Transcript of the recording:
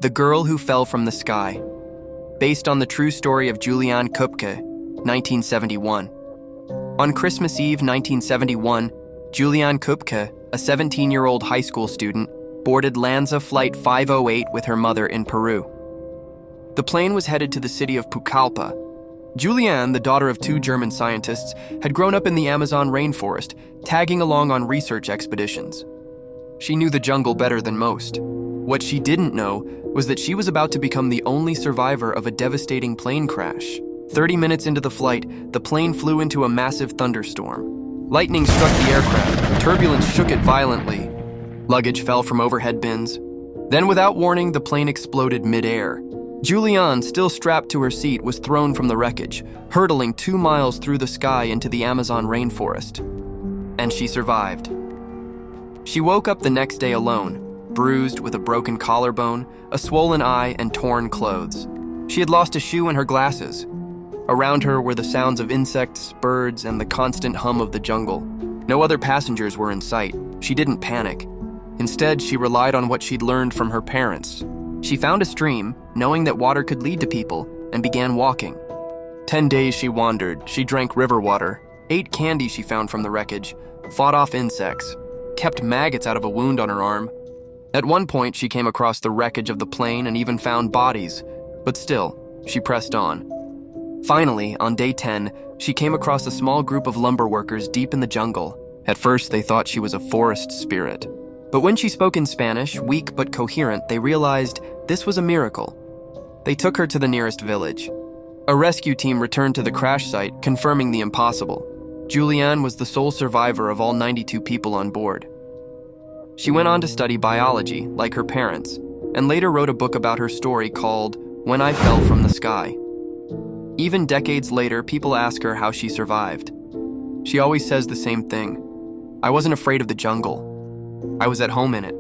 The Girl Who Fell from the Sky, based on the true story of Juliane Köpke, 1971. On Christmas Eve 1971, Juliane Köpke, a 17-year-old high school student, boarded Lanza Flight 508 with her mother in Peru. The plane was headed to the city of Pucallpa. Juliane, the daughter of two German scientists, had grown up in the Amazon rainforest, tagging along on research expeditions. She knew the jungle better than most. What she didn't know was that she was about to become the only survivor of a devastating plane crash. 30 minutes into the flight, the plane flew into a massive thunderstorm. Lightning struck the aircraft, turbulence shook it violently. Luggage fell from overhead bins. Then, without warning, the plane exploded mid-air. Juliane, still strapped to her seat, was thrown from the wreckage, hurtling 2 miles through the sky into the Amazon rainforest. And she survived. She woke up the next day alone, bruised with a broken collarbone, a swollen eye, and torn clothes. She had lost a shoe and her glasses. Around her were the sounds of insects, birds, and the constant hum of the jungle. No other passengers were in sight. She didn't panic. Instead, she relied on what she'd learned from her parents. She found a stream, knowing that water could lead to people, and began walking. 10 days she wandered. She drank river water, ate candy she found from the wreckage, fought off insects, kept maggots out of a wound on her arm. At one point, she came across the wreckage of the plane and even found bodies, but still, she pressed on. Finally, on day 10, she came across a small group of lumber workers deep in the jungle. At first, they thought she was a forest spirit. But when she spoke in Spanish, weak but coherent, they realized this was a miracle. They took her to the nearest village. A rescue team returned to the crash site, confirming the impossible. Juliane was the sole survivor of all 92 people on board. She went on to study biology, like her parents, and later wrote a book about her story called When I Fell from the Sky. Even decades later, people ask her how she survived. She always says the same thing. I wasn't afraid of the jungle. I was at home in it.